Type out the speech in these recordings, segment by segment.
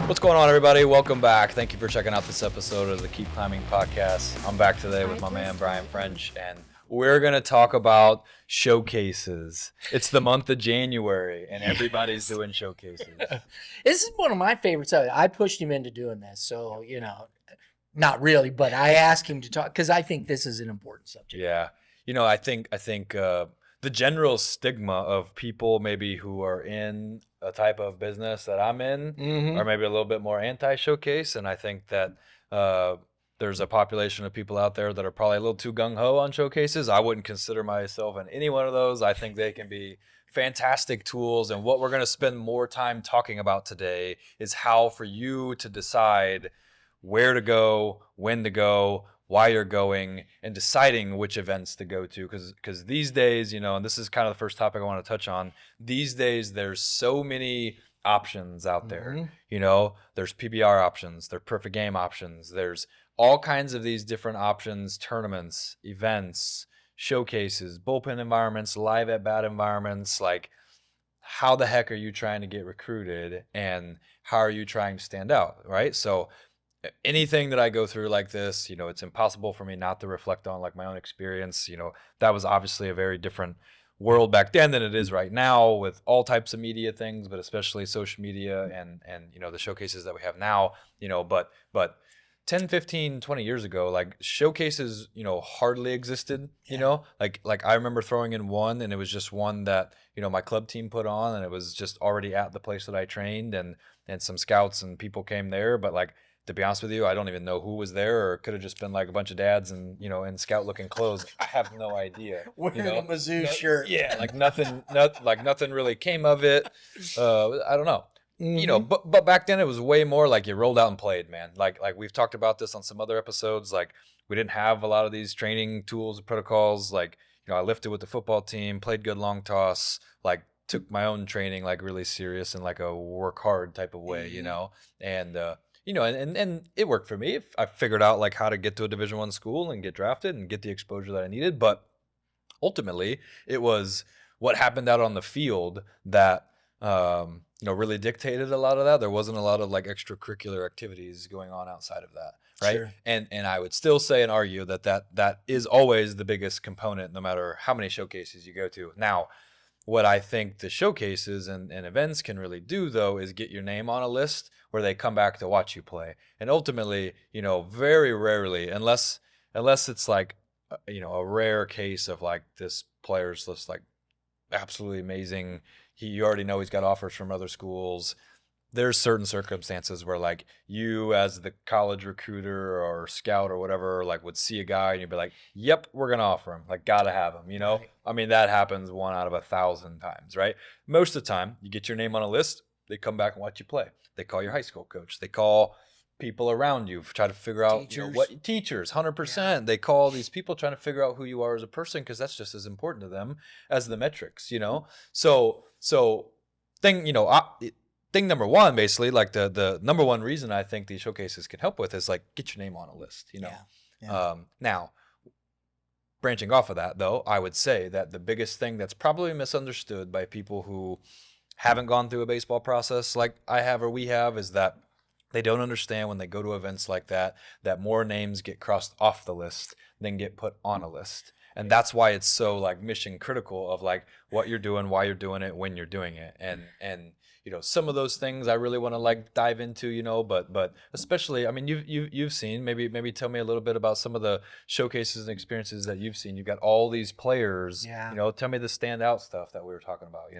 What's going on, everybody? Welcome back. Thank you for checking out this episode of the Keep Klimbing podcast. I'm back today with my man, Brian French, and we're going to talk about showcases. It's the month of January, and everybody's doing showcases. This is one of my favorite subjects. I pushed him into doing this, so, not really, but I asked him to talk because I think this is an important subject. Yeah. I think the general stigma of people maybe who are in a type of business that I'm in are maybe a little bit more anti-showcase, and I think that there's a population of people out there that are probably a little too gung-ho on showcases. I wouldn't consider myself in any one of those. I think they can be fantastic tools, and what we're going to spend more time talking about today is how for you to decide where to go, when to go, why you're going, and deciding which events to go to. Because these days, and this is kind of the first topic I want to touch on, these days there's so many options out there. There's PBR options, there's perfect game options, there's all kinds of these different options, tournaments, events, showcases, bullpen environments, live at bat environments. Like, how the heck are you trying to get recruited, and how are you trying to stand out, right? So anything that I go through like this, it's impossible for me not to reflect on like my own experience. That was obviously a very different world back then than it is right now with all types of media things, but especially social media and the showcases that we have now, but 10, 15, 20 years ago, like showcases, hardly existed, like I remember throwing in one, and it was just one that, my club team put on, and it was just already at the place that I trained, and some scouts and people came there. But like, to be honest with you, I don't even know who was there, or it could have just been like a bunch of dads and, in scout looking clothes. I have no idea. Wearing a Mizzou shirt. Yeah. Like nothing really came of it. I don't know. But back then it was way more like you rolled out and played, man. Like we've talked about this on some other episodes. Like, we didn't have a lot of these training tools and protocols. Like, I lifted with the football team, played good long toss, like took my own training like really serious in like a work hard type of way, and and it worked for me. I figured out like how to get to a Division I school and get drafted and get the exposure that I needed. But ultimately, it was what happened out on the field that really dictated a lot of that. There wasn't a lot of like extracurricular activities going on outside of that, right? Sure. And I would still say and argue that is always the biggest component, no matter how many showcases you go to. Now, what I think the showcases and events can really do, though, is get your name on a list where they come back to watch you play. And ultimately, very rarely, unless it's like, a rare case of like this player's just like absolutely amazing. You already know he's got offers from other schools. There's certain circumstances where like you as the college recruiter or scout or whatever, like would see a guy and you'd be like, yep, we're going to offer him. Like, got to have him, Right. I mean, that happens 1 out of 1,000 times, right? Most of the time you get your name on a list. They come back and watch you play. They call your high school coach. They call people around you, try to figure out what teachers, 100%. Yeah. They call these people trying to figure out who you are as a person, because that's just as important to them as the metrics, So thing number one, basically, like the number one reason I think these showcases can help with is like get your name on a list, Yeah. Now, branching off of that, though, I would say that the biggest thing that's probably misunderstood by people who haven't gone through a baseball process like I have or we have is that they don't understand when they go to events like that more names get crossed off the list than get put on a list. And that's why it's so like mission critical of like what you're doing, why you're doing it, when you're doing it. And some of those things I really want to like dive into, but especially, I mean, you've seen, maybe tell me a little bit about some of the showcases and experiences that you've seen. You've got all these players, tell me the standout stuff that we were talking about,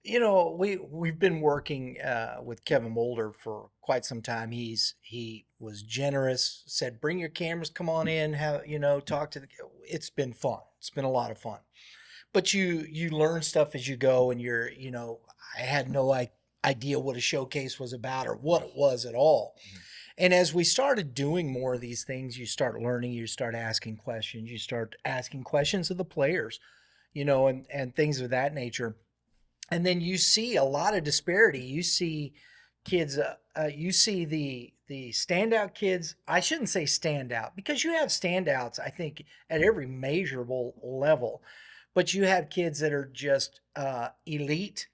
We've been working with Kevin Mulder for quite some time. He was generous, said, bring your cameras, come on in, talk to it's been fun. It's been a lot of fun. But you learn stuff as you go, and I had no idea what a showcase was about or what it was at all. Mm-hmm. And as we started doing more of these things, you start learning, you start asking questions, of the players, and things of that nature. And then you see a lot of disparity. You see kids, you see the standout kids. I shouldn't say standout, because you have standouts, I think, at every measurable level. But you have kids that are just elite,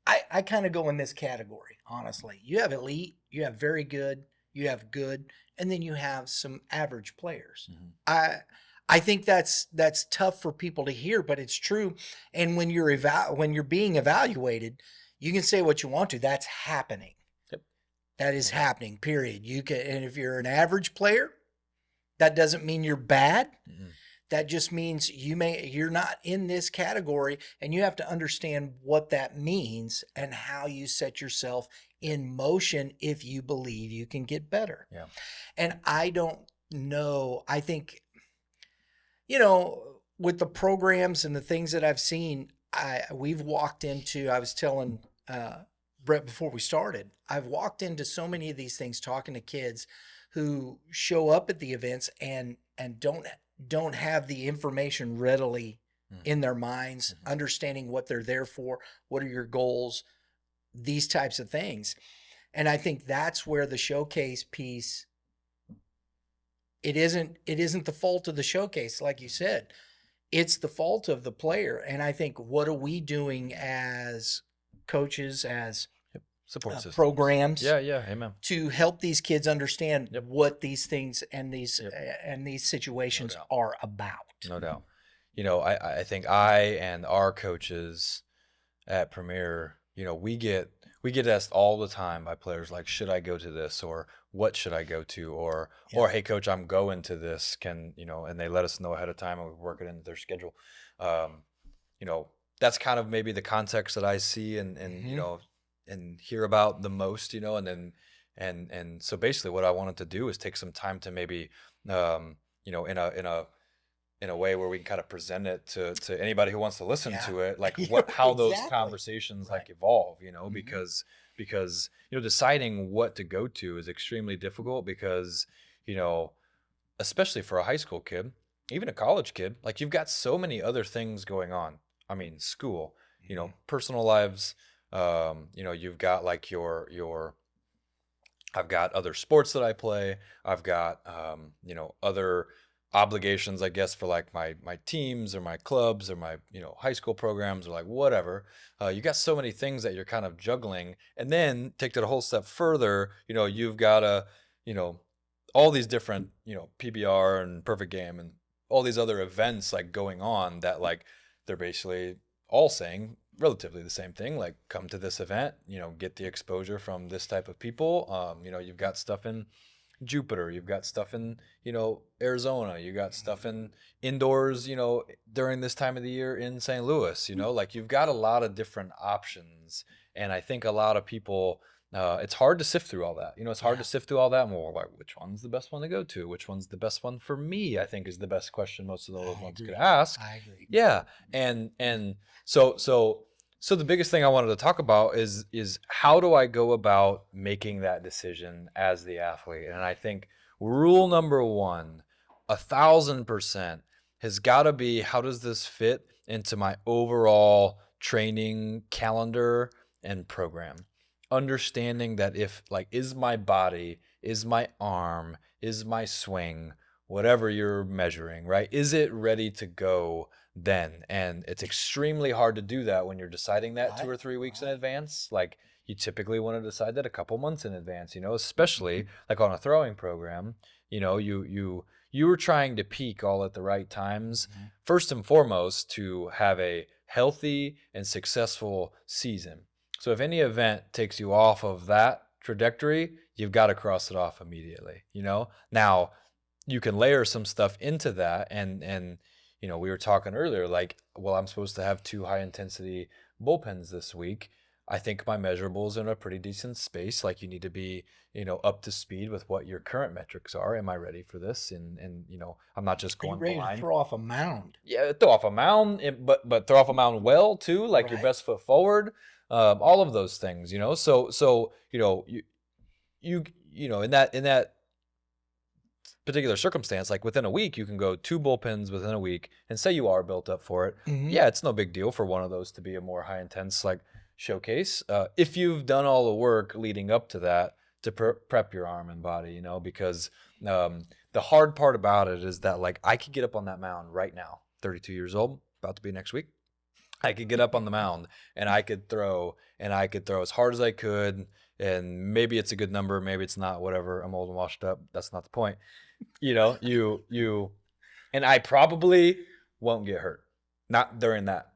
I kind of go in this category, honestly. You have elite, you have very good, you have good, and then you have some average players. I think that's tough for people to hear, but it's true. And when when you're being evaluated, you can say what you want to. That's happening. Yep. That is happening. Period. You can, and if you're an average player, that doesn't mean you're bad. That just means you're not in this category, and you have to understand what that means and how you set yourself in motion if you believe you can get better. Yeah. And I don't know. I think, with the programs and the things that I've seen, we've walked into, I was telling Brett before we started, I've walked into so many of these things talking to kids who show up at the events and don't have the information readily in their minds, understanding what they're there for, what are your goals, these types of things. And I think that's where the showcase piece, it isn't the fault of the showcase, like you said. It's the fault of the player. And I think, what are we doing as coaches, as support systems, programs, amen, to help these kids understand what these things and these situations are about? No doubt. I think I and our coaches at Premier, we get asked all the time by players, like, should I go to this, or what should I go to, or hey coach, I'm going to this, and they let us know ahead of time and we work it into their schedule. That's kind of maybe the context that I see and and hear about the most, and so basically what I wanted to do is take some time to maybe in a way where we can kind of present it to anybody who wants to listen to it, like how those conversations like evolve, because deciding what to go to is extremely difficult, because especially for a high school kid, even a college kid, like, you've got so many other things going on. I mean, school, personal lives, you've got like I've got other sports that I play. I've got, other obligations, I guess, for like my teams or my clubs or my, high school programs, or like whatever. You got so many things that you're kind of juggling. And then take it a whole step further, you've got all these different, PBR and Perfect Game and all these other events like going on that, like, they're basically all saying relatively the same thing, like, come to this event, get the exposure from this type of people. You've got stuff in Jupiter, you've got stuff in, Arizona, you got stuff in indoors, during this time of the year in St. Louis, like, you've got a lot of different options. And I think a lot of people, it's hard to sift through all that. It's hard to sift through all that, and we're like, which one's the best one to go to? Which one's the best one for me? I think is the best question most of those ones could ask. I agree. Yeah. And so the biggest thing I wanted to talk about is how do I go about making that decision as the athlete? And I think rule number one, 1,000%, has got to be, how does this fit into my overall training calendar and program? Understanding that if, like, is my body, is my arm, is my swing, whatever you're measuring, right? Is it ready to go then? And it's extremely hard to do that when you're deciding that 2 or 3 weeks in advance. Like, you typically want to decide that a couple months in advance, especially like on a throwing program. You were trying to peak all at the right times, first and foremost, to have a healthy and successful season. So if any event takes you off of that trajectory, you've got to cross it off immediately. Now you can layer some stuff into that, and we were talking earlier, like, well, I'm supposed to have 2 high intensity bullpens this week. I think my measurables are in a pretty decent space. Like, you need to be, up to speed with what your current metrics are. Am I ready for this? And I'm not just going ready blind. to throw off a mound. Yeah, throw off a mound, but throw off a mound well too, like your best foot forward. All of those things, So you in that particular circumstance, like within a week, you can go 2 bullpens within a week, and say you are built up for it. Yeah, it's no big deal for one of those to be a more high intense like showcase. If you've done all the work leading up to that to prep your arm and body, because the hard part about it is that, like, I could get up on that mound right now, 32 years old, about to be next week. I could get up on the mound and I could throw as hard as I could. And maybe it's a good number, maybe it's not, whatever. I'm old and washed up. That's not the point. And I probably won't get hurt. Not during that,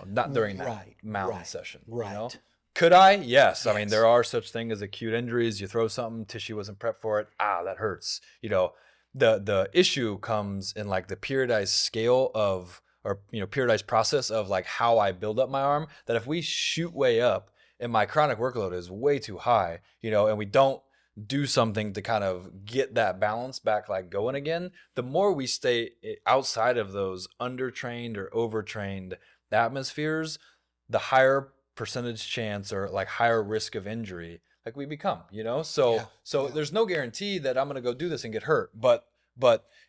not during that Right, mound right, session. right. Could I? Yes. I mean, Yes. there are such things as acute injuries. You throw something, tissue wasn't prepped for it. That hurts. The issue comes in like the periodized scale of, or periodized process of like how I build up my arm. That if we shoot way up and my chronic workload is way too high, and we don't do something to kind of get that balance back like going again, the more we stay outside of those undertrained or overtrained atmospheres, the higher percentage chance or like higher risk of injury like we become. So Yeah. there's no guarantee that I'm going to go do this and get hurt, but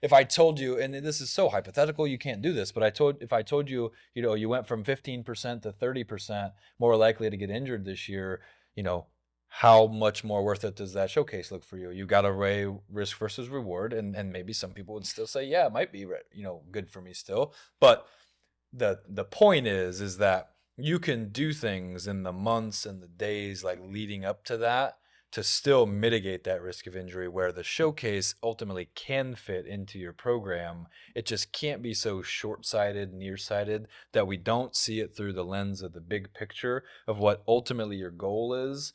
if I told you, and this is so hypothetical, you can't do this, but if I told you, you went from 15% to 30% more likely to get injured this year, how much more worth it does that showcase look for you? You got to weigh risk versus reward, and maybe some people would still say, yeah, it might be good for me still, but the point is that you can do things in the months and the days like leading up to that to still mitigate that risk of injury, where the showcase ultimately can fit into your program. It just can't be so short-sighted, nearsighted that we don't see it through the lens of the big picture of what ultimately your goal is,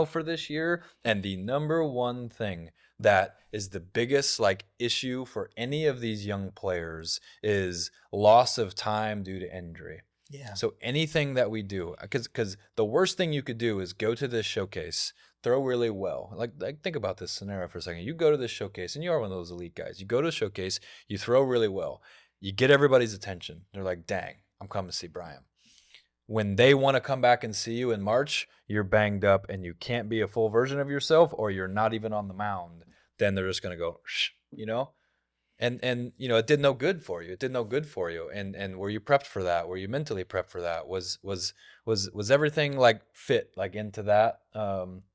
for this year. And the number one thing that is the biggest like issue for any of these young players is loss of time due to injury. Yeah. So anything that we do, because the worst thing you could do is go to this showcase, throw really well. Like think about this scenario for a second. You go to this showcase, and you are one of those elite guys. You go to a showcase, you throw really well, you get everybody's attention. They're like, dang, I'm coming to see Brian. When they want to come back and see you in March, you're banged up and you can't be a full version of yourself, or you're not even on the mound. Then they're just going to go, and it did no good for you. It did no good for you. And were you prepped for that? Were you mentally prepped for that? Was everything like fit like into that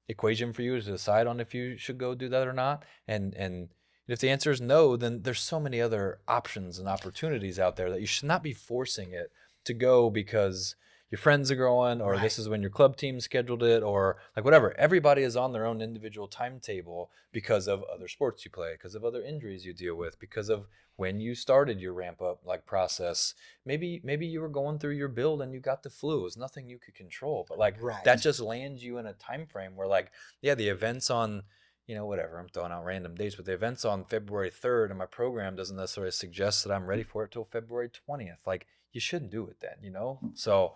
equation for you to decide on if you should go do that or not? And if the answer is no, then there's so many other options and opportunities out there that you should not be forcing it to go because your friends are going, or this is when your club team scheduled it, or like whatever. Everybody is on their own individual timetable because of other sports you play, because of other injuries you deal with, because of when you started your ramp up like process. Maybe you were going through your build and you got the flu. It was nothing you could control, but like that just lands you in a time frame where like, yeah, the events on, whatever, I'm throwing out random dates, but the event's on February 3rd and my program doesn't necessarily suggest that I'm ready for it till February 20th. Like, you shouldn't do it then, So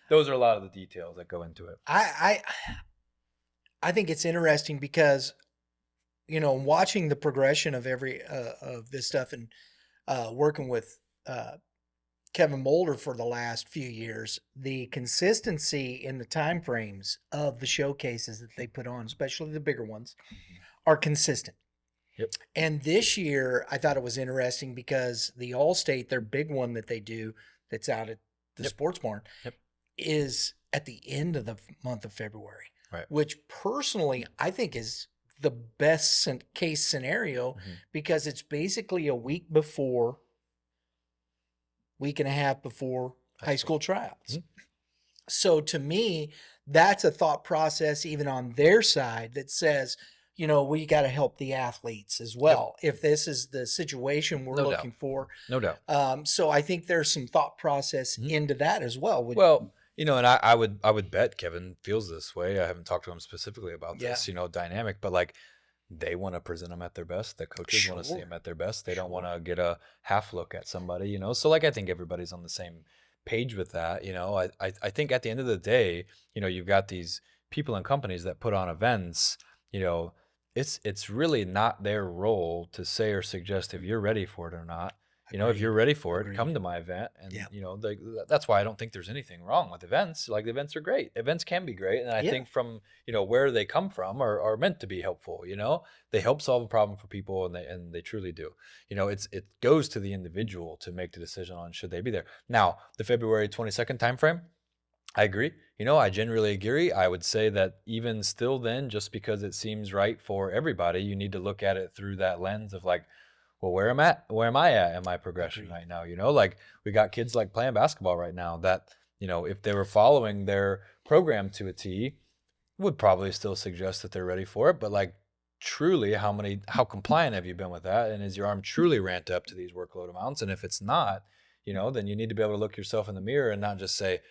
those are a lot of the details that go into it. I think it's interesting because, watching the progression of every of this stuff and working with Kevin Molder for the last few years, the consistency in the time frames of the showcases that they put on, especially the bigger ones, are consistent. Yep. And this year, I thought it was interesting because the All-State, their big one that they do that's out at the Sports Barn, is at the end of the month of February, which personally I think is the best case scenario because it's basically a week and a half before high school tryouts. So to me, that's a thought process even on their side that says, we got to help the athletes as well. If this is the situation we're looking for. No doubt. So I think there's some thought process into that as well. And I would bet Kevin feels this way. I haven't talked to him specifically about this, dynamic, but like they want to present them at their best. The coaches want to see them at their best. They don't want to get a half look at somebody, So like I think everybody's on the same page with that. I think at the end of the day, you've got these people and companies that put on events, it's really not their role to say or suggest if you're ready for it or not. If you're ready for it, come to my event. And, that's why I don't think there's anything wrong with events. Like, the events are great. Events can be great. And I think from, where they come from are meant to be helpful. They help solve a problem for people, and they truly do. It goes to the individual to make the decision on should they be there. Now, the February 22nd timeframe, I agree. I generally agree. I would say that even still then, just because it seems right for everybody, you need to look at it through that lens of like, well, where am I at in my progression Agreed. right now? Like we got kids like playing basketball right now that, if they were following their program to a T, would probably still suggest that they're ready for it. But like truly, how compliant have you been with that? And is your arm truly ramped up to these workload amounts? And if it's not, then you need to be able to look yourself in the mirror and not just say,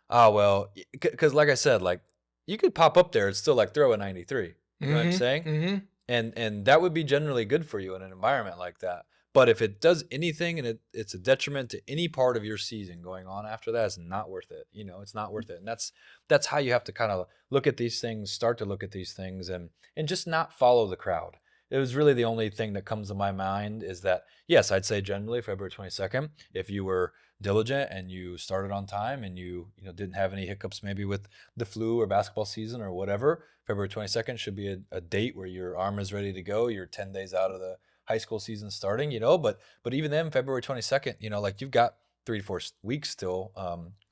oh, well, because like I said, like you could pop up there and still like throw a 93. You know what I'm saying? Mm-hmm. And that would be generally good for you in an environment like that. But if it does anything and it's a detriment to any part of your season going on after that, it's not worth it. It's not worth it. And that's how you have to kind of look at these things, start to look at these things, and just not follow the crowd. It was really the only thing that comes to my mind is that, yes, I'd say generally February 22nd, if you were diligent and you started on time and you didn't have any hiccups maybe with the flu or basketball season or whatever, February 22nd should be a date where your arm is ready to go. You're 10 days out of the high school season starting, but even then, February 22nd, like you've got 3 to 4 weeks still,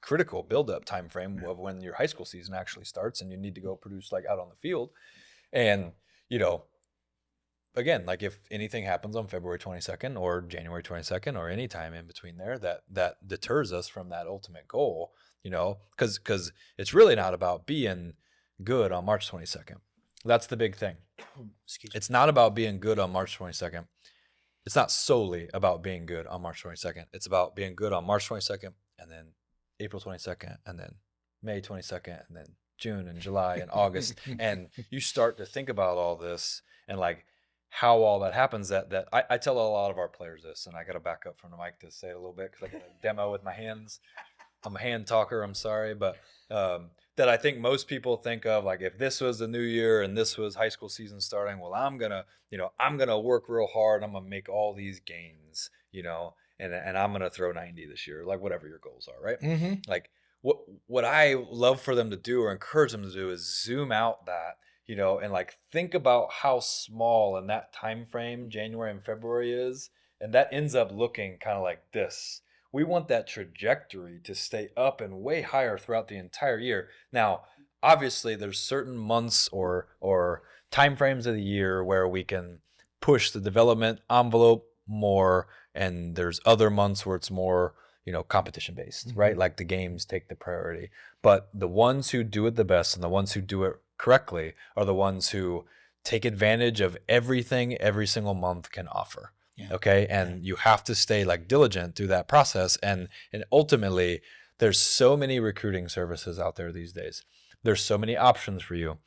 critical build-up time frame of when your high school season actually starts, and you need to go produce like out on the field. And again, like if anything happens on February 22nd or January 22nd or any time in between there that deters us from that ultimate goal, because it's really not about being good on March 22nd. That's the big thing. It's not about being good on March 22nd. It's not solely about being good on March 22nd. It's about being good on March 22nd and then April 22nd and then May 22nd and then June and July and August. And you start to think about all this and like how all that happens. That I tell a lot of our players this, and I got to back up from the mic to say it a little bit because I got a demo with my hands. I'm a hand talker. I'm sorry, but that I think most people think of like if this was the new year and this was high school season starting, well, I'm gonna work real hard. I'm gonna make all these gains, and I'm gonna throw 90 this year, like whatever your goals are, right? Mm-hmm. Like what I love for them to do or encourage them to do is zoom out that, and like think about how small in that time frame January and February is, and that ends up looking kind of like this. We want that trajectory to stay up and way higher throughout the entire year. Now, obviously, there's certain months or time frames of the year where we can push the development envelope more, and there's other months where it's more, competition based, right? Mm-hmm. Like the games take the priority. But the ones who do it the best and the ones who do it correctly are the ones who take advantage of everything every single month can offer. Yeah. Okay. And you have to stay like diligent through that process. And ultimately there's so many recruiting services out there these days. There's so many options for you.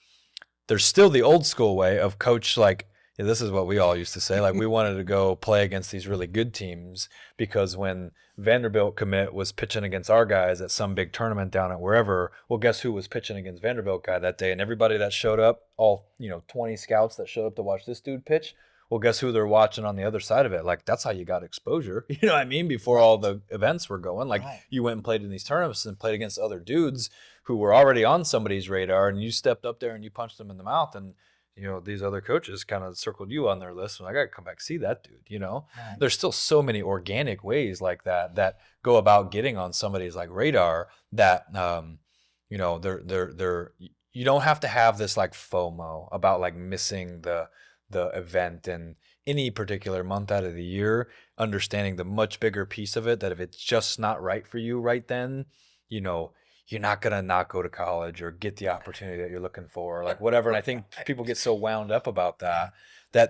There's still the old school way of coach, like, yeah, this is what we all used to say. Like we wanted to go play against these really good teams because when Vanderbilt commit was pitching against our guys at some big tournament down at wherever, well, guess who was pitching against Vanderbilt guy that day? And everybody that showed up, all, 20 scouts that showed up to watch this dude pitch, well, guess who they're watching on the other side of it? Like, that's how you got exposure. You know what I mean? Before all the events were going, like you went and played in these tournaments and played against other dudes who were already on somebody's radar, and you stepped up there and you punched them in the mouth. And, these other coaches kind of circled you on their list. And I got to come back, see that dude, There's still so many organic ways like that go about getting on somebody's like radar that, they're you don't have to have this like FOMO about like missing the event in any particular month out of the year, understanding the much bigger piece of it, that if it's just not right for you right then, you're not going to not go to college or get the opportunity that you're looking for, or like whatever. And I think people get so wound up about that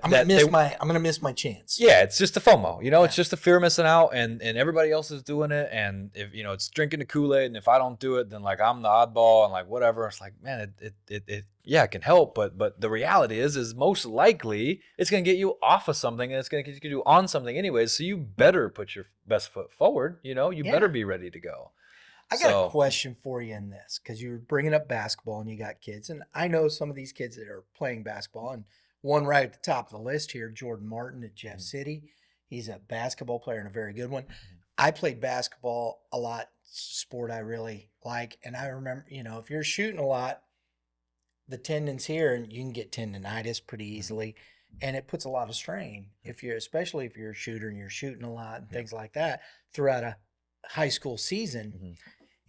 I'm gonna miss my chance. Yeah, it's just a FOMO, it's just a fear of missing out, and everybody else is doing it, and if it's drinking the Kool-Aid, and if I don't do it, then like I'm the oddball, and like whatever. It's like, man, it can help, but the reality is most likely it's gonna get you off of something, and it's gonna get you on something anyways. So you better put your best foot forward. You better be ready to go. I got a question for you in this, because you were bringing up basketball and you got kids, and I know some of these kids that are playing basketball, and one right at the top of the list here, Jordan Martin at Jeff City. He's a basketball player and a very good one. I played basketball a lot, sport I really like, and I remember, if you're shooting a lot, the tendons here, and you can get tendonitis pretty easily, and it puts a lot of strain especially if you're a shooter and you're shooting a lot and things like that throughout a high school season.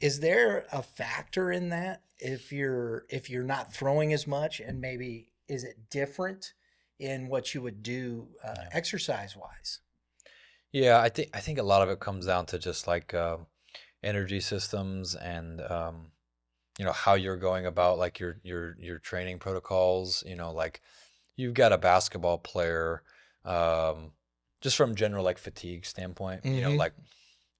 Is there a factor in that if you're not throwing as much, and maybe is it different in what you would do exercise wise? Yeah, I think a lot of it comes down to just like energy systems and how you're going about like your training protocols. Like you've got a basketball player, um, just from general like fatigue standpoint. Mm-hmm. Like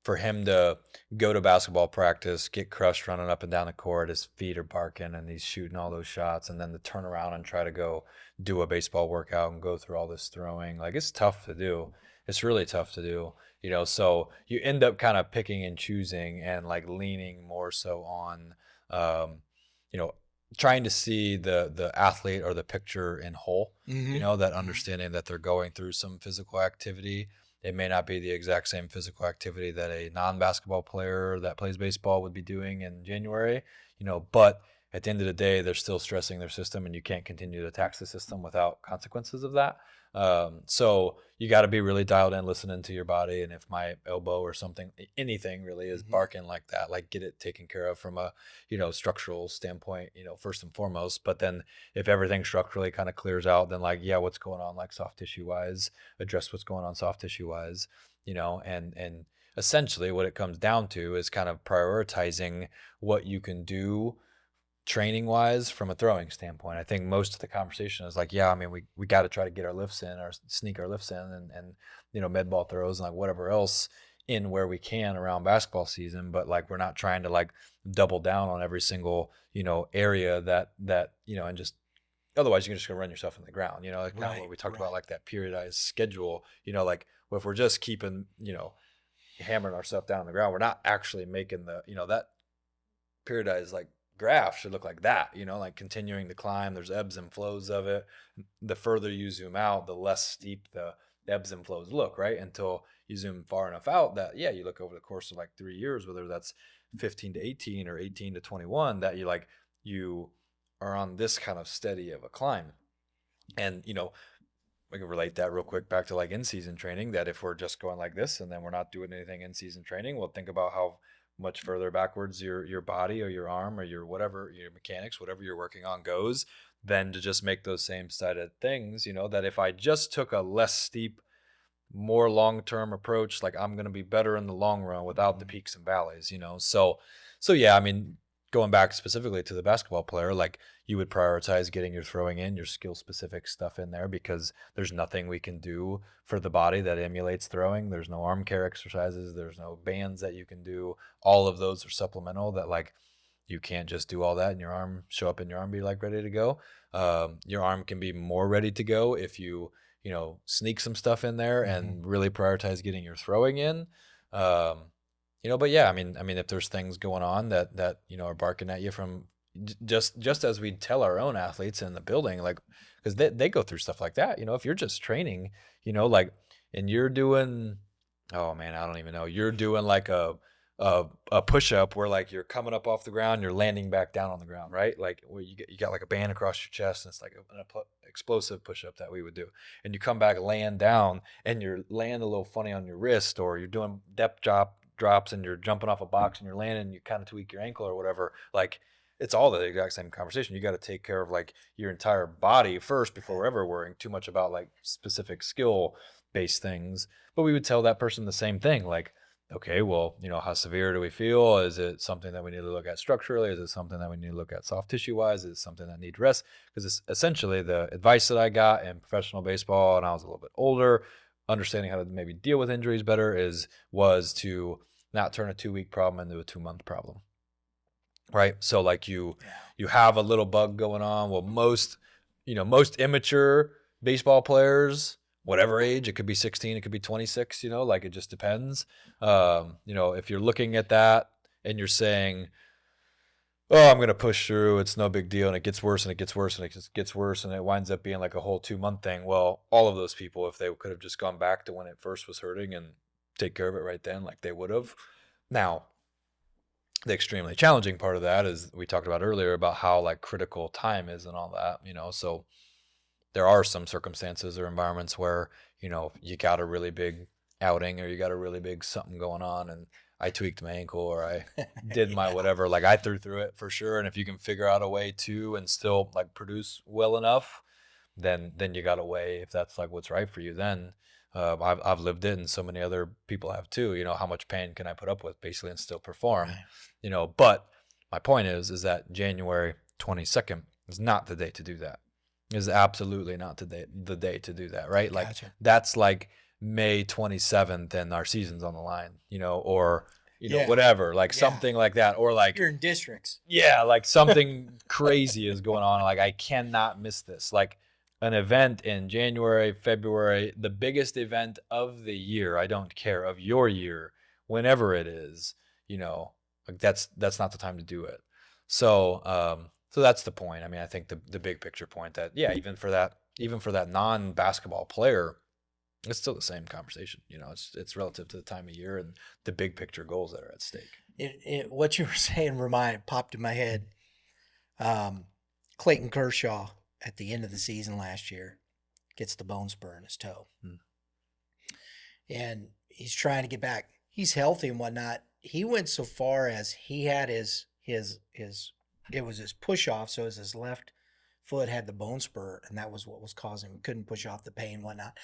for him to go to basketball practice, get crushed running up and down the court, his feet are barking and he's shooting all those shots, and then to turn around and try to go do a baseball workout and go through all this throwing, like it's tough to do. It's really tough to do, so you end up kind of picking and choosing and like leaning more so on, um, you know, trying to see the athlete or the picture in whole, Mm-hmm. that understanding that they're going through some physical activity. It may not be the exact same physical activity that a non-basketball player that plays baseball would be doing in January, but at the end of the day, they're still stressing their system, and you can't continue to tax the system without consequences of that. So you got to be really dialed in, listening to your body. And if my elbow or something, anything really is Mm-hmm. barking like that, like get it taken care of from a, structural standpoint, first and foremost. But then if everything structurally kind of clears out, then like, yeah, what's going on like soft tissue wise, address what's going on soft tissue wise, and essentially what it comes down to is kind of prioritizing what you can do training wise from a throwing standpoint. I think most of the conversation is like, yeah, I mean, we got to try to get our lifts in or sneak our lifts in and med ball throws and like whatever else in where we can around basketball season, but like we're not trying to like double down on every single area that and just otherwise you're just gonna run yourself in the ground. Like kind of Right. what we talked about, Right. like that periodized schedule. Like if we're just keeping hammering ourselves down on the ground, we're not actually making that periodized like graph should look like that, like continuing to climb. There's ebbs and flows of it. The further you zoom out, the less steep the ebbs and flows look, right? Until you zoom far enough out that, yeah, you look over the course of like 3 years, whether that's 15 to 18 or 18 to 21, that you are on this kind of steady of a climb. And, we can relate that real quick back to like in-season training, that if we're just going like this and then we're not doing anything in-season training, well, think about how much further backwards your body or your arm or your whatever, your mechanics, whatever you're working on goes, than to just make those same sided things. That if I just took a less steep, more long-term approach, like I'm going to be better in the long run without the Mm-hmm. peaks and valleys. So yeah, I mean, going back specifically to the basketball player, like you would prioritize getting your throwing in, your skill specific stuff in there, because there's nothing we can do for the body that emulates throwing. There's no arm care exercises, there's no bands that you can do. All of those are supplemental, that like you can't just do all that and your arm show up and your arm be like ready to go. Your arm can be more ready to go if sneak some stuff in there Mm-hmm. and really prioritize getting your throwing in. Um, but yeah, I mean, if there's things going on that are barking at you from just as we tell our own athletes in the building, like, because they go through stuff like that. If you're just training, like, and you're doing, oh man, I don't even know, you're doing like a push up where like you're coming up off the ground, you're landing back down on the ground, right? Like where you got like a band across your chest, and it's like an explosive push up that we would do, and you come back laying down, and you're laying a little funny on your wrist, or you're doing depth drops, and you're jumping off a box, and you're landing, and you kind of tweak your ankle or whatever. Like it's all the exact same conversation. You got to take care of like your entire body first before we're ever worrying too much about like specific skill based things. But we would tell that person the same thing, like, okay, well, how severe do we feel? Is it something that we need to look at structurally? Is it something that we need to look at soft tissue wise? Is it something that needs rest? Because it's essentially the advice that I got in professional baseball, and I was a little bit older, understanding how to maybe deal with injuries better, was to not turn a 2 week problem into a 2 month problem. Right. So like Yeah. you have a little bug going on. Well, most immature baseball players, whatever age, it could be 16, it could be 26, like it just depends. If you're looking at that and you're saying, oh, I'm going to push through, it's no big deal, and it gets worse and it gets worse and it just gets worse, and it winds up being like a whole 2 month thing. Well, all of those people, if they could have just gone back to when it first was hurting and take care of it right then, like they would have. Now, the extremely challenging part of that is we talked about earlier about how like critical time is and all that, so there are some circumstances or environments where, you got a really big outing or you got a really big something going on, and I tweaked my ankle or I did my Yeah. whatever, like I threw through it for sure. And if you can figure out a way to and still like produce well enough, then you got a way, if that's like what's right for you then. I've lived it, and so many other people have too. You know, how much pain can I put up with, basically, and still perform? Right. You know, but my point is that January 22nd is not the day to do that. Is absolutely not the day to do that, right? Like Gotcha. that's like May 27th and our season's on the line, you know, or Yeah. whatever, like Yeah. something like that, or like You're in districts. yeah, like something crazy is going on. Like I cannot miss this. Like an event in January, February, the biggest event of the year, I don't care, of your year, whenever it is, you know, like that's not the time to do it. So that's the point. I mean, I think the big picture point that yeah, even for that non-basketball player, it's still the same conversation. You know, it's relative to the time of year and the big picture goals that are at stake. What you were saying popped in my head. Clayton Kershaw at the end of the season last year gets the bone spur in his toe, and he's trying to get back. He's healthy and whatnot. He went so far as he had his it was his push off, so his left foot had the bone spur, and that was what was causing him, couldn't push off the pain and whatnot.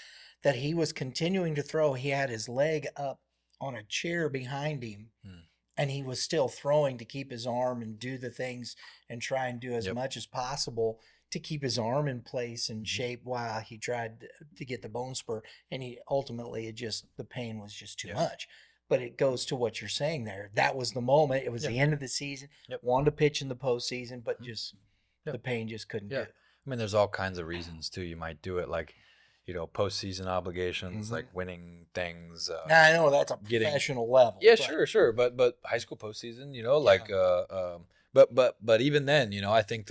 That he was continuing to throw. He had his leg up on a chair behind him, and he was still throwing to keep his arm and do the things and try and do as much as possible to keep his arm in place and shape while he tried to get the bone spur. And he ultimately, the pain was just too much. But it goes to what you're saying there. That was the moment. It was the end of the season. Wanted to pitch in the postseason, but just the pain just couldn't do it. I mean, there's all kinds of reasons too. You might do it like, you know, postseason obligations, like winning things. Now, I know that's a professional level. Yeah, sure. But high school postseason, you know, like, but even then, you know, I think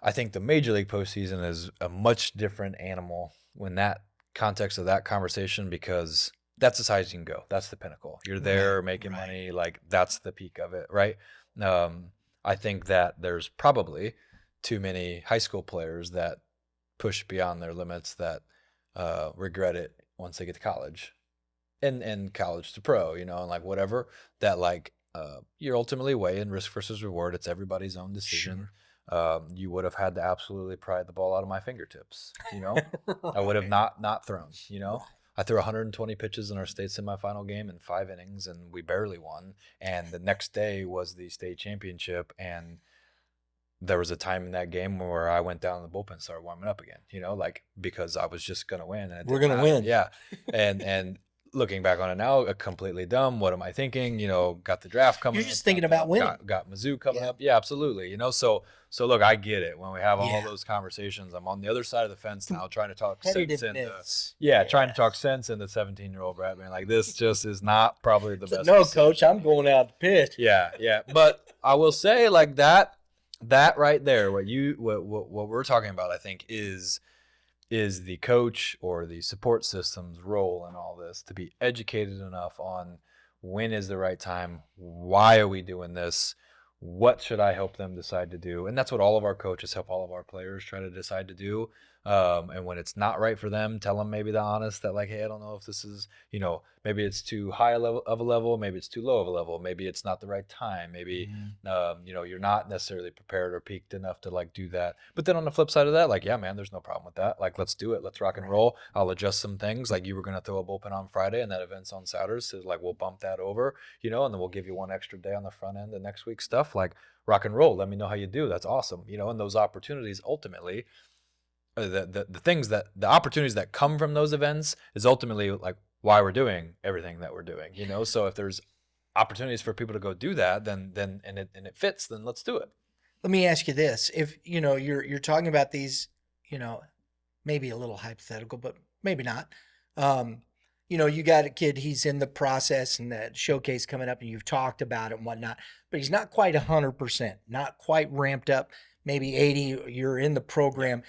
I think the major league postseason is a much different animal when that context of that conversation, because that's as high as you can go. That's the pinnacle. You're there making money. Like that's the peak of it. Right. I think that there's probably too many high school players that push beyond their limits that regret it once they get to college and college to pro, you know, and like whatever that like you're ultimately weighing risk versus reward. It's everybody's own decision. You would have had to absolutely pry the ball out of my fingertips, you know. I would have not thrown, you know. I threw 120 pitches in our state semifinal game in 5 innings, and we barely won. And the next day was the state championship, and there was a time in that game where I went down in the bullpen and started warming up again, you know, like because I was just going to win. And we're going to win. Yeah. And looking back on it now, completely dumb. What am I thinking? You know, got the draft coming. You're just thinking about winning. Got Mizzou coming up. Yeah, absolutely. You know, so look, I get it. When we have all those conversations, I'm on the other side of the fence now, trying to talk sense into, trying to talk sense into 17-year-old Brad, man. Like this just is not probably the best. No, coach, I'm going out to pitch. Yeah. But I will say like that right there, what we're talking about, I think is the coach or the support system's role in all this, to be educated enough on when is the right time, why are we doing this, what should I help them decide to do. And that's what all of our coaches help all of our players try to decide to do. And when it's not right for them, tell them maybe the honest that like, hey, I don't know if this is, you know, maybe it's too high of a level, maybe it's too low of a level, maybe it's not the right time, maybe you know, you're not necessarily prepared or peaked enough to like do that. But then on the flip side of that, like, yeah, man, there's no problem with that. Like, let's do it. Let's rock and roll. I'll adjust some things. Like you were gonna throw a bullpen on Friday and that event's on Saturday, so like we'll bump that over, you know, and then we'll give you one extra day on the front end of next week's stuff. Like rock and roll. Let me know how you do. That's awesome. You know, and those opportunities ultimately, the things that the opportunities that come from those events is ultimately like why we're doing everything that we're doing, you know. So if there's opportunities for people to go do that, then and it fits, then let's do it. Let me ask you this: if you know you're talking about these, you know, maybe a little hypothetical, but maybe not. You know, you got a kid, he's in the process and that showcase coming up, and you've talked about it and whatnot, but he's not quite 100%, not quite ramped up, maybe 80. You're in the program.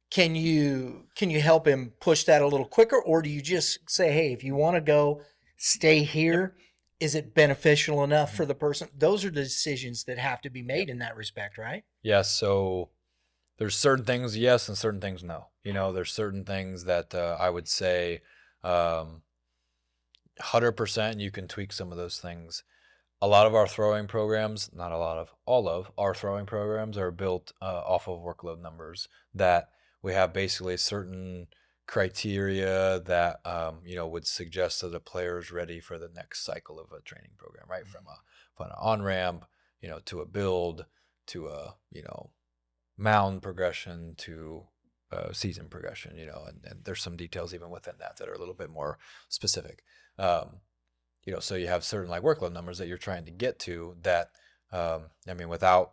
Can you help him push that a little quicker, or do you just say, hey, if you want to go, stay here? Is it beneficial enough for the person? Those are the decisions that have to be made in that respect, right? Yes. So there's certain things yes and certain things no. You know, there's certain things that I would say 100% you can tweak some of those things. A lot of our throwing programs, not a lot of, all of our throwing programs are built off of workload numbers, that we have basically certain criteria that would suggest that a player is ready for the next cycle of a training program, right? From an on ramp, to a build, to a mound progression, to season progression, and there's some details even within that are a little bit more specific. So you have certain like workload numbers that you're trying to get to that, without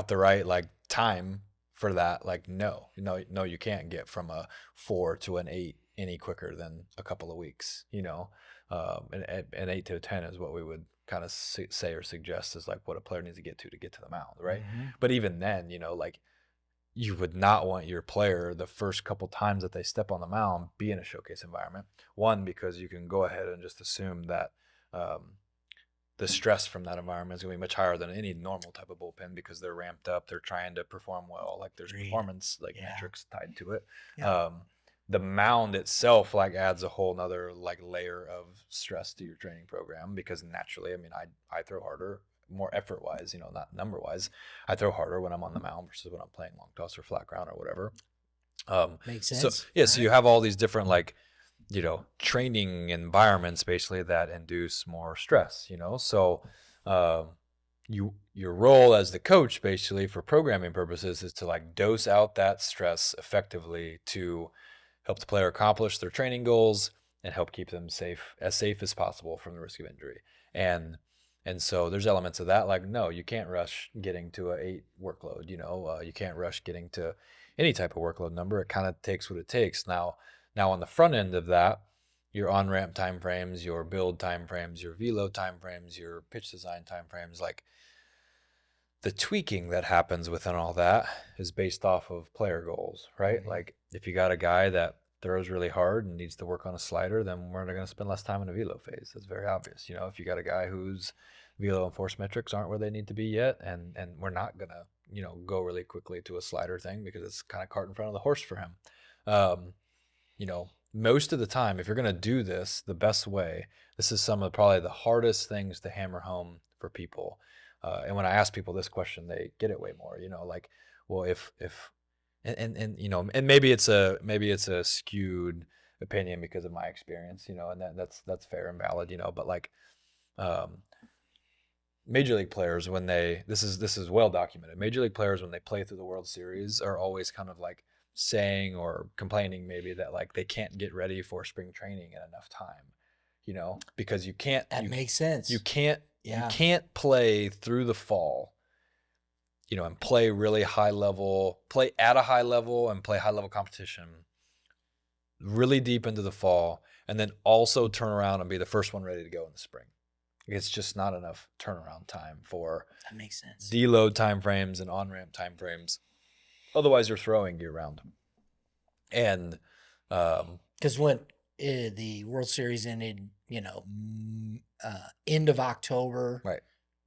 the right like time for that, like no, you can't get from a 4 to an 8 any quicker than a couple of weeks, an 8 to a 10 is what we would kind of say or suggest is like what a player needs to get to the mound, right? Mm-hmm. But even then, like you would not want your player the first couple times that they step on the mound be in a showcase environment. One, because you can go ahead and just assume that the stress from that environment is going to be much higher than any normal type of bullpen because they're ramped up, they're trying to perform well, like there's performance like metrics tied to it. Yeah. The mound itself like adds a whole nother like layer of stress to your training program because naturally, I throw harder, more effort wise, not number wise. I throw harder when I'm on the mound versus when I'm playing long toss or flat ground or whatever. Makes sense. So yeah, so you have all these different like training environments basically that induce more stress, so your role as the coach basically for programming purposes is to like dose out that stress effectively to help the player accomplish their training goals and help keep them safe as possible from the risk of injury. And so there's elements of that, like, no, you can't rush getting to a 8 workload, you can't rush getting to any type of workload number. It kind of takes what it takes. Now on the front end of that, your on-ramp timeframes, your build timeframes, your velo timeframes, your pitch design timeframes, like the tweaking that happens within all that is based off of player goals, right? Mm-hmm. Like if you got a guy that throws really hard and needs to work on a slider, then we're going to spend less time in a velo phase. That's very obvious. If you got a guy whose velo and force metrics aren't where they need to be yet, and we're not going to, go really quickly to a slider thing because it's kind of cart in front of the horse for him. Most of the time, if you're going to do this the best way, this is some of probably the hardest things to hammer home for people. And when I ask people this question, they get it way more, like, well, and maybe it's a skewed opinion because of my experience, and that's fair and valid, but like, major league players, when this is well documented, major league players, when they play through the World Series are always kind of like saying or complaining maybe that like they can't get ready for spring training in enough time, because you can't. That makes sense. You can't play through the fall, and play really high level, play at a high level and play high level competition really deep into the fall, and then also turn around and be the first one ready to go in the spring. It's just not enough turnaround time for that makes sense. Deload timeframes and on-ramp timeframes. Otherwise, you're throwing year round. And because when the World Series ended, end of October,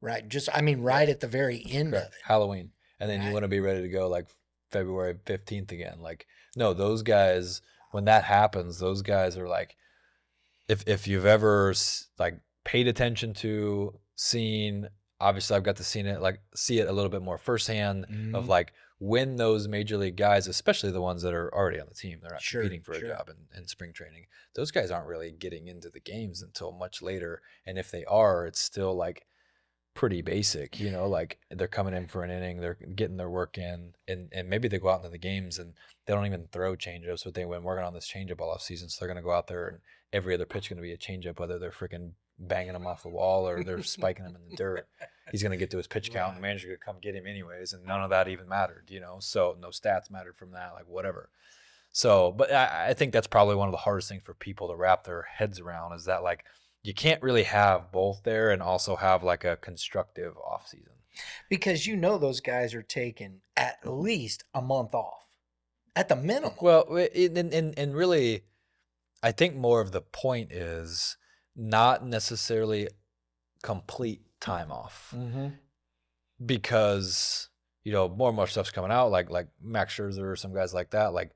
right? Just right at the very end of it, Halloween, and then you want to be ready to go like February 15th again. Like, no, those guys, when that happens, those guys are like, if you've ever like paid attention to, seen, obviously I've got to see it a little bit more firsthand, of like when those major league guys, especially the ones that are already on the team, they're not competing for a job in spring training. Those guys aren't really getting into the games until much later. And if they are, it's still like pretty basic, like they're coming in for an inning, they're getting their work in, and maybe they go out into the games and they don't even throw changeups, but they've been working on this changeup all off season. So they're going to go out there and every other pitch is going to be a changeup, whether they're freaking banging him off the wall or they're spiking him in the dirt. He's going to get to his pitch count and the manager's going to come get him anyways. And none of that even mattered, so no stats mattered from that, like whatever. So, but I think that's probably one of the hardest things for people to wrap their heads around, is that like, you can't really have both there and also have like a constructive off season. Because those guys are taking at least a month off at the minimum. Well, and really, I think more of the point is not necessarily complete time off, because more and more stuff's coming out, like Max Scherzer or some guys like that. Like,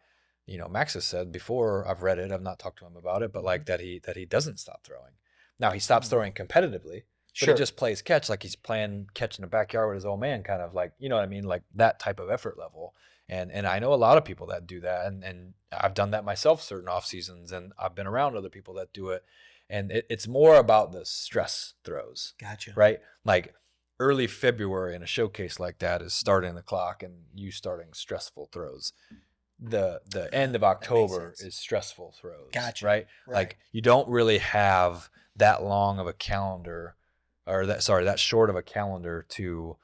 Max has said before, I've read it, I've not talked to him about it, but like that he doesn't stop throwing. Now he stops throwing competitively, but he just plays catch, like he's playing catch in the backyard with his old man, kind of like, you know what I mean, like that type of effort level. And I know a lot of people that do that, and I've done that myself certain off seasons, and I've been around other people that do it. And it's more about the stress throws, Gotcha. right? Like early February in a showcase like that is starting the clock and you starting stressful throws. The end of October is stressful throws, Gotcha. right? Like you don't really have that long of a calendar, or that short of a calendar to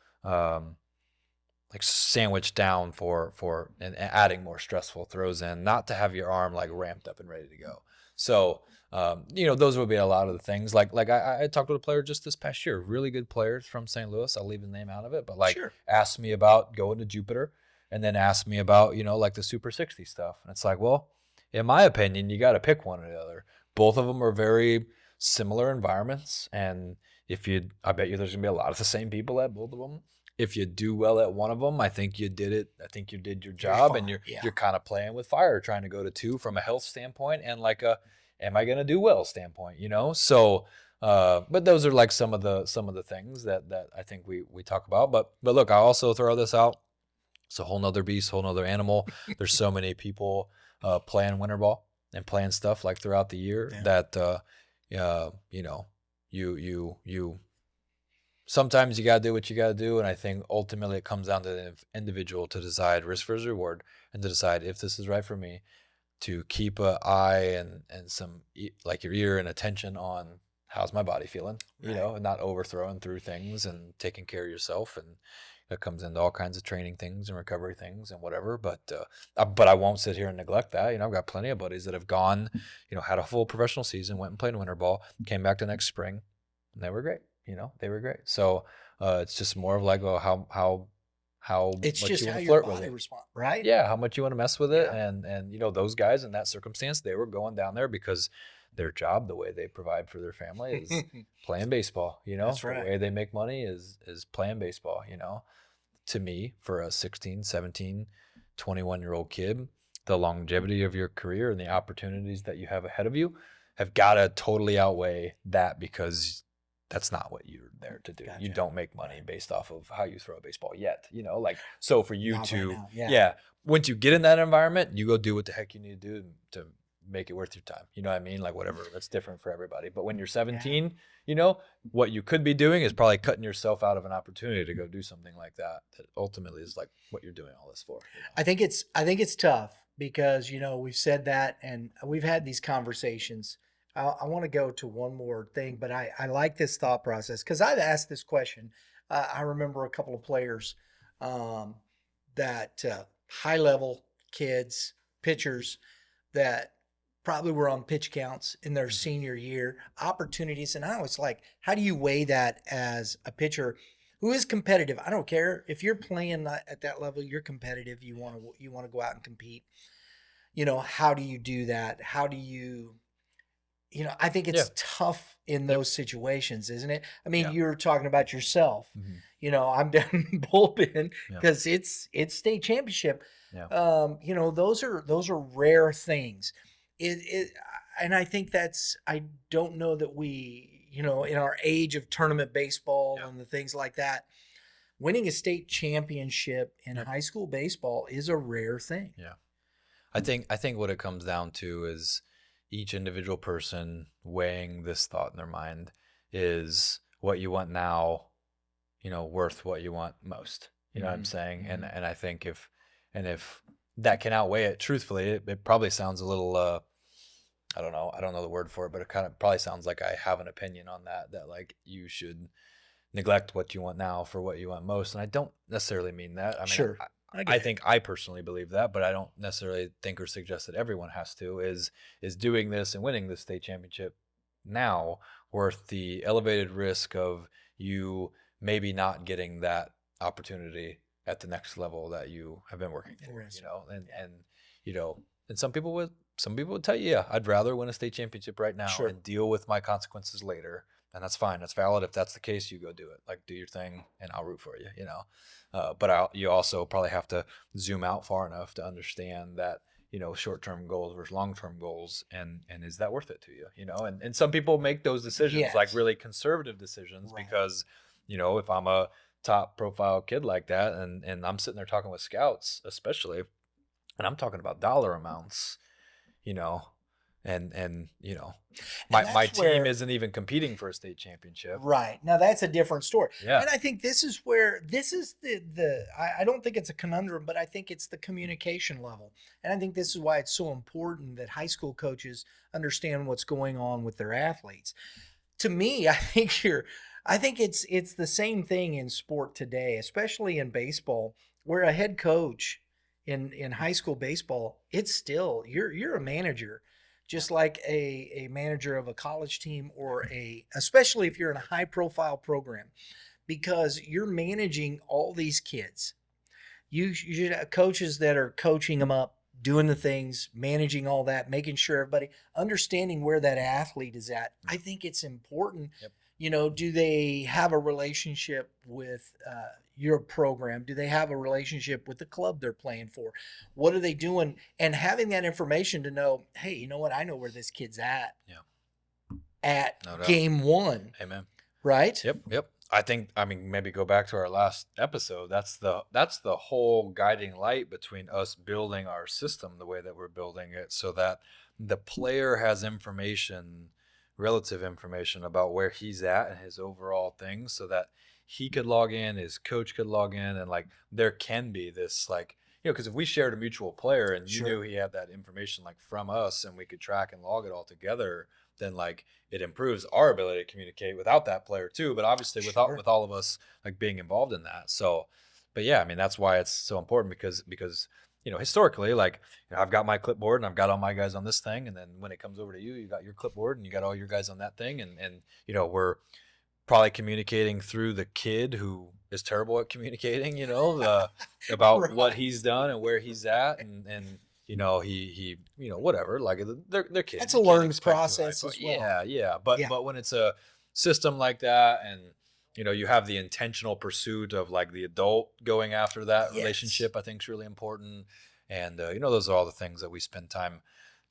like sandwich down for and adding more stressful throws in, not to have your arm like ramped up and ready to go. So those would be a lot of the things. Like I talked with a player just this past year, really good player from St. Louis. I'll leave the name out of it, but like asked me about going to Jupiter, and then asked me about like the Super 60 stuff. And it's like, well, in my opinion, you got to pick one or the other. Both of them are very similar environments, and I bet you there's gonna be a lot of the same people at both of them. If you do well at one of them, I think you did it. I think you did your job, and you're kind of playing with fire, trying to go to 2 from a health standpoint and like am I going to do well standpoint, So, but those are like some of the things that I think we talk about. But look, I also throw this out. It's a whole nother beast, whole nother animal. There's so many people playing winter ball and playing stuff like throughout the year that you sometimes you got to do what you got to do. And I think ultimately it comes down to the individual to decide risk versus reward, and to decide if this is right for me, to keep an eye and some like your ear and attention on how's my body feeling, and not overthrowing through things, and taking care of yourself. And that comes into all kinds of training things and recovery things and whatever. But I won't sit here and neglect that. I've got plenty of buddies that have gone, had a full professional season, went and played winter ball, came back the next spring, and they were great. They were great. So it's just more of like, well, how it's much just you how want to your flirt with body it. responds, right? Yeah, how much you want to mess with it. And those guys in that circumstance, they were going down there because their job, the way they provide for their family, is playing baseball. That's right. The way they make money is playing baseball. To me, for a 16, 17, 21-year-old kid, the longevity of your career and the opportunities that you have ahead of you have got to totally outweigh that, because that's not what you're there to do. Gotcha. You don't make money based off of how you throw a baseball yet, so for you once you get in that environment, you go do what the heck you need to do to make it worth your time. You know what I mean? Like whatever, that's different for everybody. But when you're 17, what you could be doing is probably cutting yourself out of an opportunity to go do something like that ultimately is like what you're doing all this for. I think it's tough because, we've said that and we've had these conversations. I want to go to one more thing, but I like this thought process because I've asked this question. I remember a couple of players that high-level kids, pitchers that probably were on pitch counts in their senior year, opportunities. And I was like, how do you weigh that as a pitcher who is competitive? I don't care if you're playing at that level, you're competitive. You want to go out and compete. How do you do that? How do you, I think it's tough in those situations, isn't it? I mean, you're talking about yourself. Mm-hmm. I'm down in bullpen because it's state championship. Yeah. Those are rare things. And I think I don't know that we, in our age of tournament baseball and the things like that, winning a state championship in high school baseball is a rare thing. Yeah. I think what it comes down to is each individual person weighing this thought in their mind. Is what you want now, worth what you want most? You know what I'm saying? Mm-hmm. And I think if that can outweigh it, truthfully, it probably sounds a little, I don't know the word for it, but it kind of probably sounds like I have an opinion on that like you should neglect what you want now for what you want most. And I don't necessarily mean that. I mean, sure. I think I personally believe that, but I don't necessarily think or suggest that everyone has to. Is doing this and winning the state championship now worth the elevated risk of you maybe not getting that opportunity at the next level that you have been working for? And some people would tell you, I'd rather win a state championship right now and deal with my consequences later. And that's fine. That's valid. If that's the case, you go do it. Like, do your thing, and I'll root for you. But you also probably have to zoom out far enough to understand that short-term goals versus long-term goals, and is that worth it to you? And some people make those decisions like really conservative decisions because if I'm a top profile kid like that, and I'm sitting there talking with scouts, especially, and I'm talking about dollar amounts, you know, and And my that's team where, isn't even competing for a state championship. right. Now that's a different story. Yeah. And I think this is where this is I don't think it's a conundrum, but I think it's the communication level. And I think this is why it's so important that high school coaches understand what's going on with their athletes. To me, I think it's the same thing in sport today, especially in baseball, where a head coach in high school baseball, it's still you're a manager, just like a manager of a college team, or especially if you're in a high profile program, because you're managing all these kids. You should have coaches that are coaching them up, doing the things, managing all that, making sure everybody understanding where that athlete is at. I think it's important. Yep. Do they have a relationship with your program? Do they have a relationship with the club they're playing for? What are they doing? And having that information to know, hey, you know what? I know where this kid's at. Yeah. At No doubt. game one. Amen. Right? Yep. I mean, maybe go back to our last episode. That's the whole guiding light between us building our system the way that we're building it, so that the player has relative information about where he's at and his overall things, so that he could log in, his coach could log in, and like there can be this, like, because if we shared a mutual player and you knew he had that information like from us, and we could track and log it all together, then like it improves our ability to communicate without that player too, but obviously with all of us like being involved in that. So, but yeah, I mean, that's why it's so important, because historically, like, I've got my clipboard and I've got all my guys on this thing, and then when it comes over to you, you got your clipboard and you got all your guys on that thing, and we're probably communicating through the kid who is terrible at communicating, about Right. what he's done and where he's at, and he whatever, like they're kids. That's a learning process as well. Yeah. But when it's a system like that, and you have the intentional pursuit of like the adult going after that relationship, I think is really important. And those are all the things that we spend time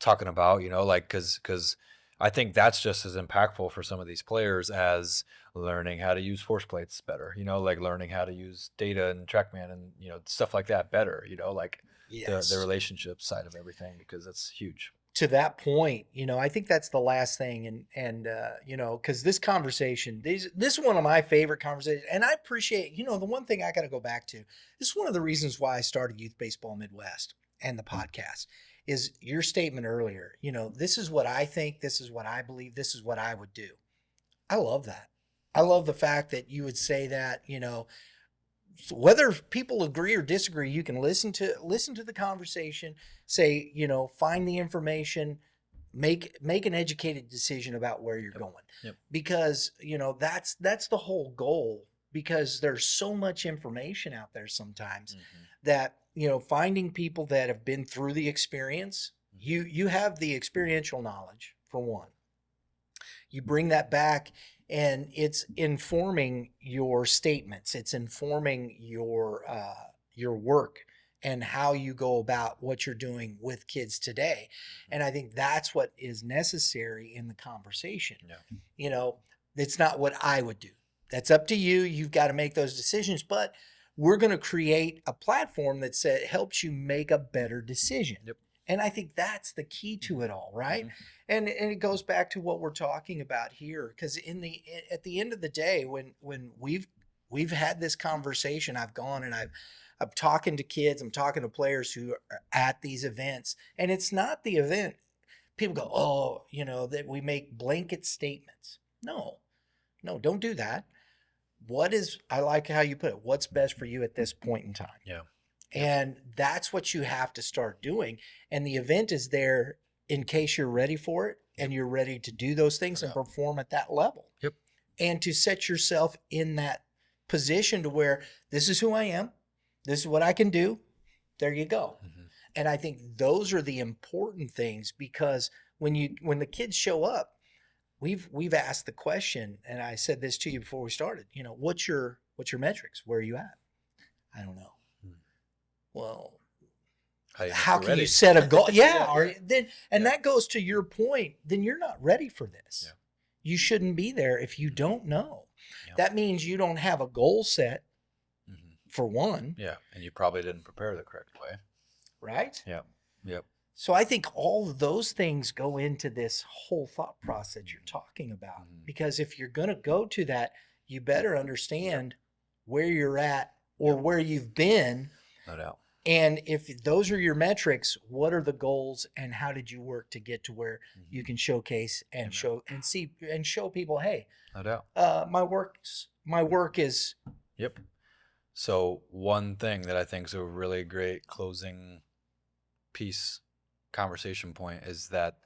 talking about, like, because I think that's just as impactful for some of these players as learning how to use force plates better, like learning how to use data and TrackMan and stuff like that better, like the relationship side of everything, because that's huge. To that point, I think that's the last thing, and because this conversation, this is one of my favorite conversations, and I appreciate, the one thing I got to go back to. This is one of the reasons why I started Youth Baseball Midwest and the podcast. Is your statement earlier, this is what I think, this is what I believe, this is what I would do. I love that. I love the fact that you would say that, whether people agree or disagree, you can listen to the conversation, say, find the information, make an educated decision about where you're going. Yep. Because, that's the whole goal, because there's so much information out there sometimes that, finding people that have been through the experience, you have the experiential knowledge for one. You bring that back, and it's informing your statements. It's informing your work and how you go about what you're doing with kids today. And I think that's what is necessary in the conversation. Yeah. It's not what I would do. That's up to you. You've got to make those decisions, but we're going to create a platform that helps you make a better decision. Yep. And I think that's the key to it all, right? And it goes back to what we're talking about here, because at the end of the day, when we've had this conversation, I've gone and I'm talking to kids, I'm talking to players who are at these events, and it's not the event. People go, oh, that we make blanket statements. No, don't do that. I like how you put it, what's best for you at this point in time. Yeah. And that's what you have to start doing. And the event is there in case you're ready for it and you're ready to do those things and perform at that level. Yep. And to set yourself in that position to where this is who I am, this is what I can do. There you go. And I think those are the important things, because when the kids show up, we've asked the question, and I said this to you before we started, what's your metrics? Where are you at? I don't know. Well, how can you set a goal? Yeah. That goes to your point. Then you're not ready for this. Yeah. You shouldn't be there if you don't know. Yeah. That means you don't have a goal set. for one. Yeah, and you probably didn't prepare the correct way. Right? Yep. So I think all of those things go into this whole thought process you're talking about. Because if you're going to go to that, you better understand where you're at or where you've been. No doubt. And if those are your metrics, what are the goals and how did you work to get to where you can showcase and show people, hey, no doubt, my work is. Yep. So one thing that I think is a really great closing piece, conversation point, is that,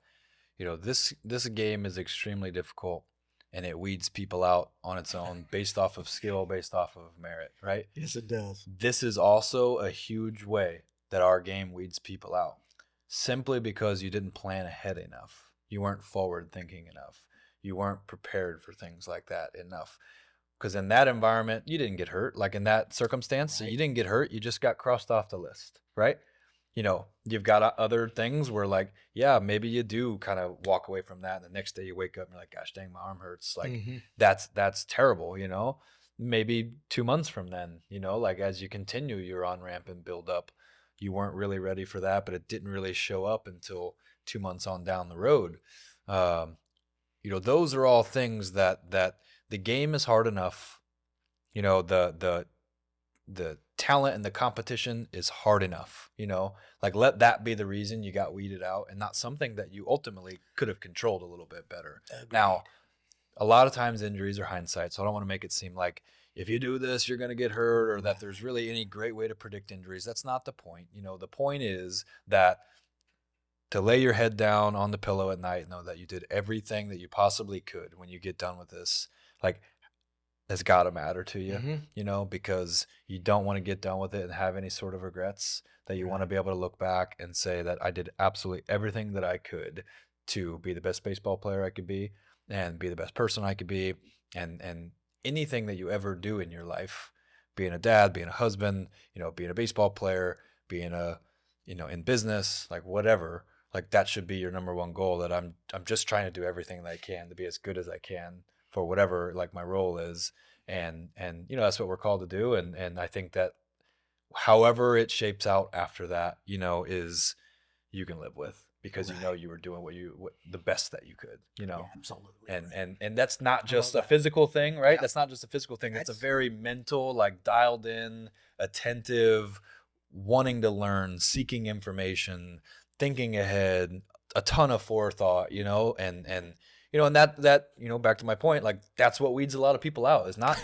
this game is extremely difficult, and it weeds people out on its own based off of skill, based off of merit, right? Yes, it does. This is also a huge way that our game weeds people out, simply because you didn't plan ahead enough. You weren't forward thinking enough. You weren't prepared for things like that enough. Because in that environment, you didn't get hurt. Like in that circumstance, you didn't get hurt. You just got crossed off the list, right? You've got other things where, like, yeah, maybe you do kind of walk away from that. And the next day you wake up and you're like, gosh dang, my arm hurts. Like, that's terrible, Maybe 2 months from then, like as you continue your on-ramp and build up, you weren't really ready for that, but it didn't really show up until 2 months on down the road. Those are all things that the game is hard enough. The talent and the competition is hard enough, like let that be the reason you got weeded out and not something that you ultimately could have controlled a little bit better. Agreed. Now, a lot of times injuries are hindsight, so I don't want to make it seem like if you do this, you're going to get hurt, or that there's really any great way to predict injuries. That's not the point. The point is that to lay your head down on the pillow at night, know that you did everything that you possibly could when you get done with this, like, has got to matter to you, because you don't want to get done with it and have any sort of regrets, that you want to be able to look back and say that I did absolutely everything that I could to be the best baseball player I could be and be the best person I could be. And anything that you ever do in your life, being a dad, being a husband, being a baseball player, being in business, like whatever, like that should be your number one goal, that I'm just trying to do everything that I can to be as good as I can for whatever, like, my role is. And that's what we're called to do. And I think that however it shapes out after that, is you can live with, because you were doing the best that you could, Yeah, absolutely. And that's not just a physical thing, right? Yeah. That's not just a physical thing. That's a very mental, like, dialed in, attentive, wanting to learn, seeking information, thinking ahead, a ton of forethought, and that back to my point, like, that's what weeds a lot of people out. Is not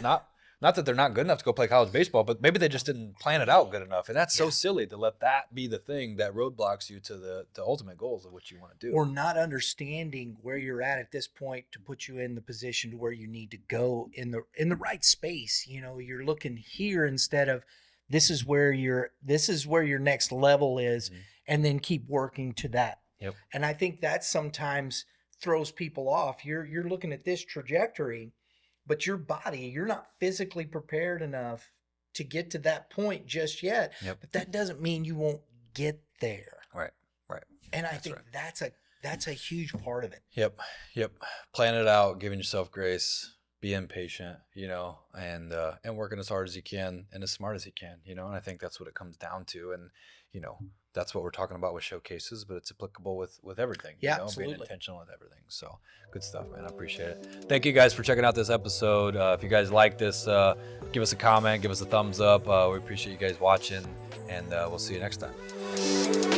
that they're not good enough to go play college baseball, but maybe they just didn't plan it out good enough. And that's so silly to let that be the thing that roadblocks you to the ultimate goals of what you want to do. Or not understanding where you're at this point to put you in the position to where you need to go in the right space. You're looking here instead of this is where your next level is, and then keep working to that. Yep. And I think that sometimes throws people off. You're looking at this trajectory, but your body, you're not physically prepared enough to get to that point just yet. Yep. But that doesn't mean you won't get there. Right. And I think that's a huge part of it. Yep. Plan it out, giving yourself grace, be impatient, and working as hard as you can and as smart as you can, and I think that's what it comes down to. And, that's what we're talking about with showcases, but it's applicable with everything. Yeah, absolutely. Being intentional with everything. So good stuff, man. I appreciate it. Thank you guys for checking out this episode. If you guys like this, give us a comment, give us a thumbs up. We appreciate you guys watching, and we'll see you next time.